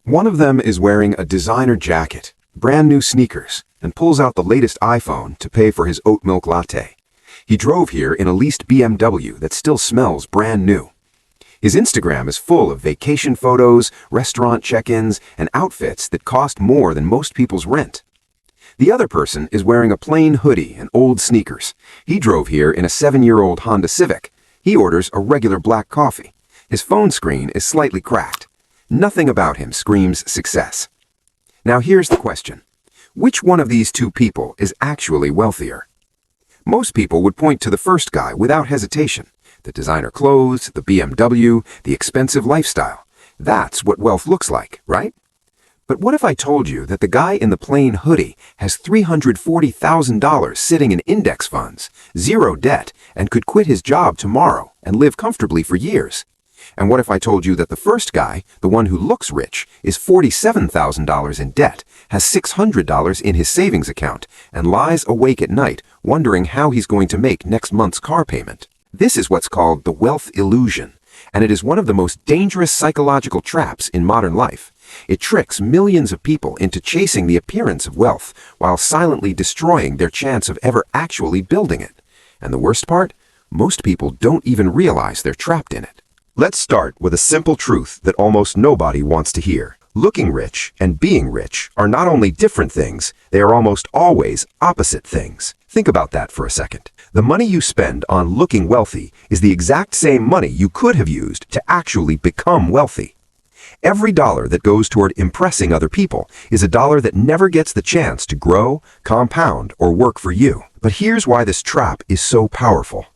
One of them is wearing a designer jacket, brand new sneakers, and pulls out the latest iPhone to pay for his oat milk latte. He drove here in a leased BMW that still smells brand new. His Instagram is full of vacation photos, restaurant check-ins, and outfits that cost more than most people's rent. The other person is wearing a plain hoodie and old sneakers. He drove here in a 7-year-old Honda Civic. He orders a regular black coffee. His phone screen is slightly cracked. Nothing about him screams success. Now here's the question. Which one of these two people is actually wealthier? Most people would point to the first guy without hesitation. The designer clothes, the BMW, the expensive lifestyle. That's what wealth looks like, right? But what if I told you that the guy in the plain hoodie has $340,000 sitting in index funds, zero debt, and could quit his job tomorrow and live comfortably for years? And what if I told you that the first guy, the one who looks rich, is $47,000 in debt, has $600 in his savings account, and lies awake at night wondering how he's going to make next month's car payment? This is what's called the wealth illusion, and it is one of the most dangerous psychological traps in modern life. It tricks millions of people into chasing the appearance of wealth while silently destroying their chance of ever actually building it. And the worst part? Most people don't even realize they're trapped in it. Let's start with a simple truth that almost nobody wants to hear. Looking rich and being rich are not only different things, they are almost always opposite things. Think about that for a second. The money you spend on looking wealthy is the exact same money you could have used to actually become wealthy. Every dollar that goes toward impressing other people is a dollar that never gets the chance to grow, compound, or work for you. But here's why this trap is so powerful.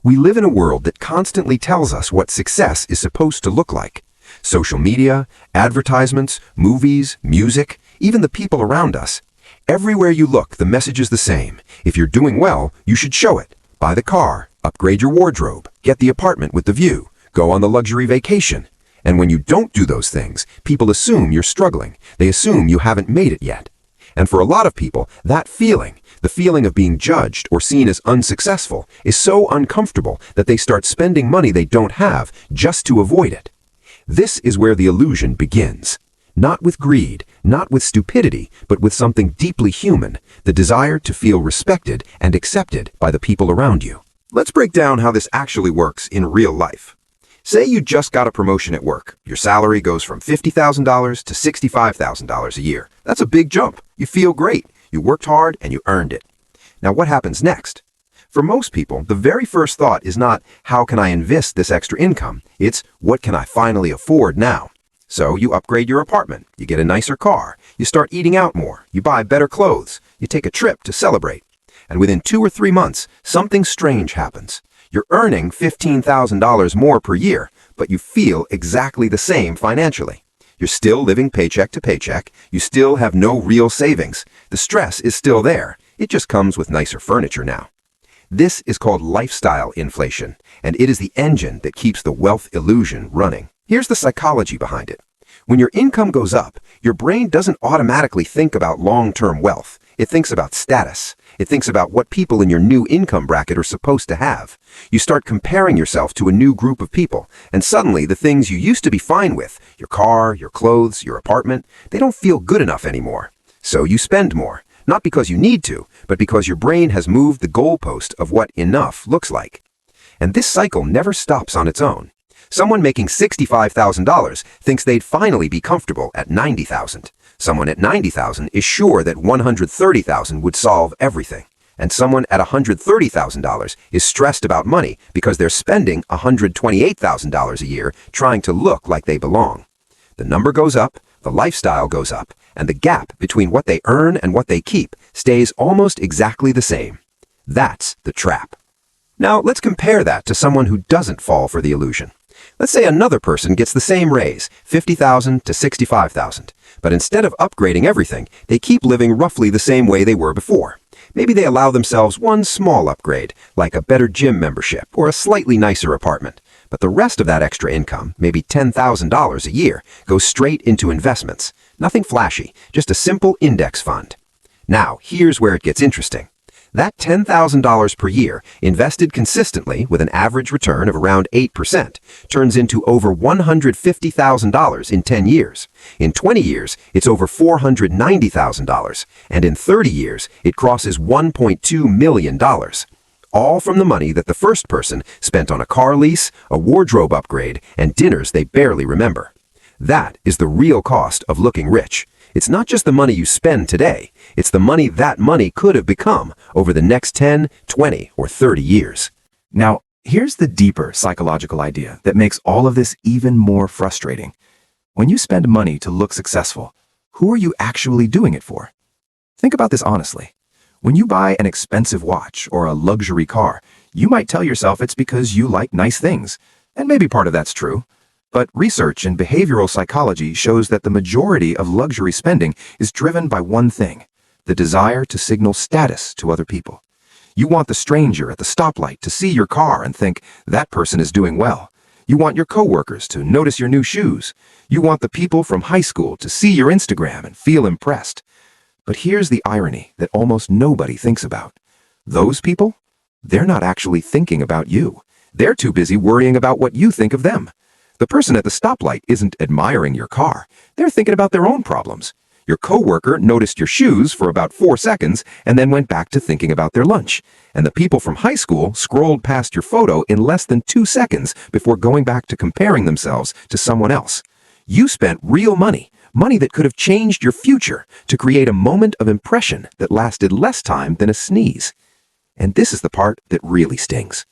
We live in a world that constantly tells us what success is supposed to look like. Social media, advertisements, movies, music, even the people around us. Everywhere you look, the message is the same. If you're doing well, you should show it. Buy the car, upgrade your wardrobe, get the apartment with the view, go on the luxury vacation. And when you don't do those things, people assume you're struggling. They assume you haven't made it yet. And for a lot of people, that feeling, the feeling of being judged or seen as unsuccessful, is so uncomfortable that they start spending money they don't have just to avoid it. This is where the illusion begins. Not with greed, not with stupidity, but with something deeply human, the desire to feel respected and accepted by the people around you. Let's break down how this actually works in real life. Say you just got a promotion at work. Your salary goes from $50,000 to $65,000 a year. That's a big jump. You feel great. You worked hard and you earned it. Now what happens next? For most people, the very first thought is not, how can I invest this extra income? It's, what can I finally afford now? So you upgrade your apartment, you get a nicer car, you start eating out more, you buy better clothes, you take a trip to celebrate. And within 2 or 3 months, something strange happens. You're earning $15,000 more per year, but you feel exactly the same financially. You're still living paycheck to paycheck, you still have no real savings. The stress is still there, it just comes with nicer furniture now. This is called lifestyle inflation, and it is the engine that keeps the wealth illusion running. Here's the psychology behind it. When your income goes up, your brain doesn't automatically think about long-term wealth. It thinks about status. It thinks about what people in your new income bracket are supposed to have. You start comparing yourself to a new group of people, and suddenly the things you used to be fine with, your car, your clothes, your apartment, they don't feel good enough anymore. So you spend more, not because you need to, but because your brain has moved the goalpost of what enough looks like. And this cycle never stops on its own. Someone making $65,000 thinks they'd finally be comfortable at $90,000. Someone at $90,000 is sure that $130,000 would solve everything. And someone at $130,000 is stressed about money because they're spending $128,000 a year trying to look like they belong. The number goes up, the lifestyle goes up, and the gap between what they earn and what they keep stays almost exactly the same. That's the trap. Now let's compare that to someone who doesn't fall for the illusion. Let's say another person gets the same raise, $50,000 to $65,000, but instead of upgrading everything, they keep living roughly the same way they were before. Maybe they allow themselves one small upgrade, like a better gym membership or a slightly nicer apartment, but the rest of that extra income, maybe $10,000 a year, goes straight into investments. Nothing flashy, just a simple index fund. Now, here's where it gets interesting. That $10,000 per year, invested consistently with an average return of around 8%, turns into over $150,000 in 10 years. In 20 years, it's over $490,000, and in 30 years, it crosses $1.2 million. All from the money that the first person spent on a car lease, a wardrobe upgrade, and dinners they barely remember. That is the real cost of looking rich. It's not just the money you spend today, it's the money that money could have become over the next 10, 20, or 30 years. Now, here's the deeper psychological idea that makes all of this even more frustrating. When you spend money to look successful, who are you actually doing it for? Think about this honestly. When you buy an expensive watch or a luxury car, you might tell yourself it's because you like nice things, and maybe part of that's true. But research in behavioral psychology shows that the majority of luxury spending is driven by one thing: the desire to signal status to other people. You want the stranger at the stoplight to see your car and think, that person is doing well. You want your coworkers to notice your new shoes. You want the people from high school to see your Instagram and feel impressed. But here's the irony that almost nobody thinks about. Those people, they're not actually thinking about you. They're too busy worrying about what you think of them. The person at the stoplight isn't admiring your car. They're thinking about their own problems. Your coworker noticed your shoes for about 4 seconds and then went back to thinking about their lunch. And the people from high school scrolled past your photo in less than 2 seconds before going back to comparing themselves to someone else. You spent real money, money that could have changed your future, to create a moment of impression that lasted less time than a sneeze. And this is the part that really stings.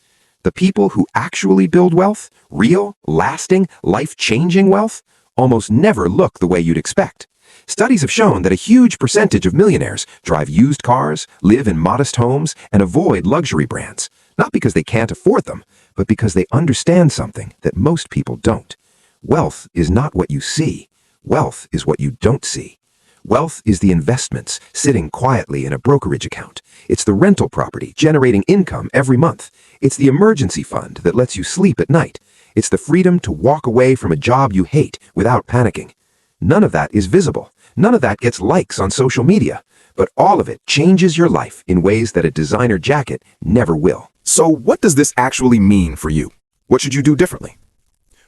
The people who actually build wealth, real, lasting, life-changing wealth, almost never look the way you'd expect. Studies have shown that a huge percentage of millionaires drive used cars, live in modest homes, and avoid luxury brands, not because they can't afford them, but because they understand something that most people don't. Wealth is not what you see. Wealth is what you don't see. Wealth is the investments sitting quietly in a brokerage account. It's the rental property generating income every month. It's the emergency fund that lets you sleep at night. It's the freedom to walk away from a job you hate without panicking. None of that is visible. None of that gets likes on social media. But all of it changes your life in ways that a designer jacket never will. So what does this actually mean for you? What should you do differently?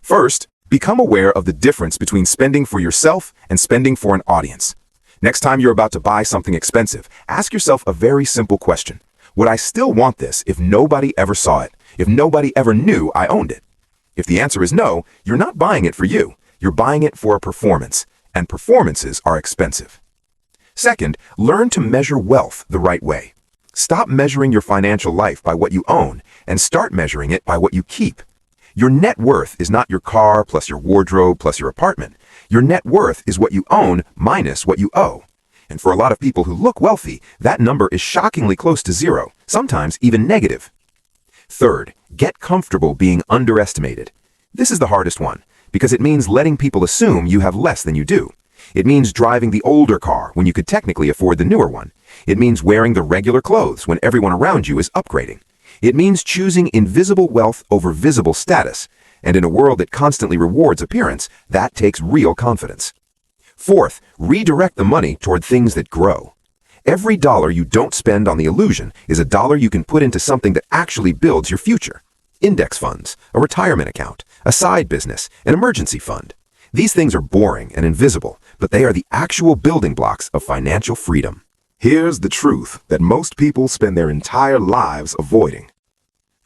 First, become aware of the difference between spending for yourself and spending for an audience. Next time you're about to buy something expensive, ask yourself a very simple question. Would I still want this if nobody ever saw it, if nobody ever knew I owned it? If the answer is no, you're not buying it for you. You're buying it for a performance, and performances are expensive. Second, learn to measure wealth the right way. Stop measuring your financial life by what you own and start measuring it by what you keep. Your net worth is not your car plus your wardrobe plus your apartment. Your net worth is what you own minus what you owe. And for a lot of people who look wealthy, that number is shockingly close to zero, sometimes even negative. Third, get comfortable being underestimated. This is the hardest one, because it means letting people assume you have less than you do. It means driving the older car when you could technically afford the newer one. It means wearing the regular clothes when everyone around you is upgrading. It means choosing invisible wealth over visible status. And in a world that constantly rewards appearance, that takes real confidence. Fourth, redirect the money toward things that grow. Every dollar you don't spend on the illusion is a dollar you can put into something that actually builds your future. Index funds, a retirement account, a side business, an emergency fund. These things are boring and invisible, but they are the actual building blocks of financial freedom. Here's the truth that most people spend their entire lives avoiding.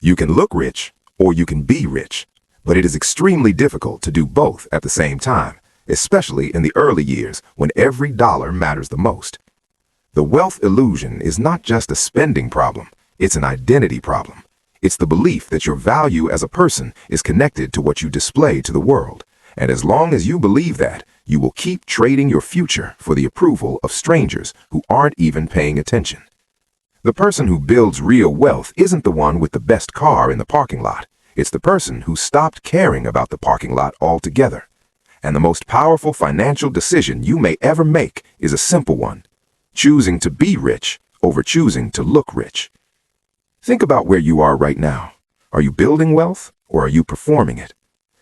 You can look rich, or you can be rich, but it is extremely difficult to do both at the same time, especially in the early years when every dollar matters the most. The wealth illusion is not just a spending problem, it's an identity problem. It's the belief that your value as a person is connected to what you display to the world. And as long as you believe that, you will keep trading your future for the approval of strangers who aren't even paying attention. The person who builds real wealth isn't the one with the best car in the parking lot. It's the person who stopped caring about the parking lot altogether. And the most powerful financial decision you may ever make is a simple one: choosing to be rich over choosing to look rich. Think about where you are right now. Are you building wealth or are you performing it?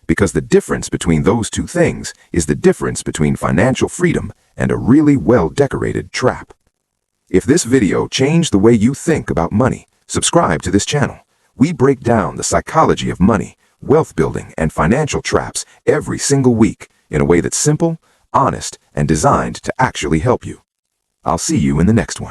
Because the difference between those two things is the difference between financial freedom and a really well-decorated trap. If this video changed the way you think about money, subscribe to this channel. We break down the psychology of money, wealth building, and financial traps every single week in a way that's simple, honest, and designed to actually help you. I'll see you in the next one.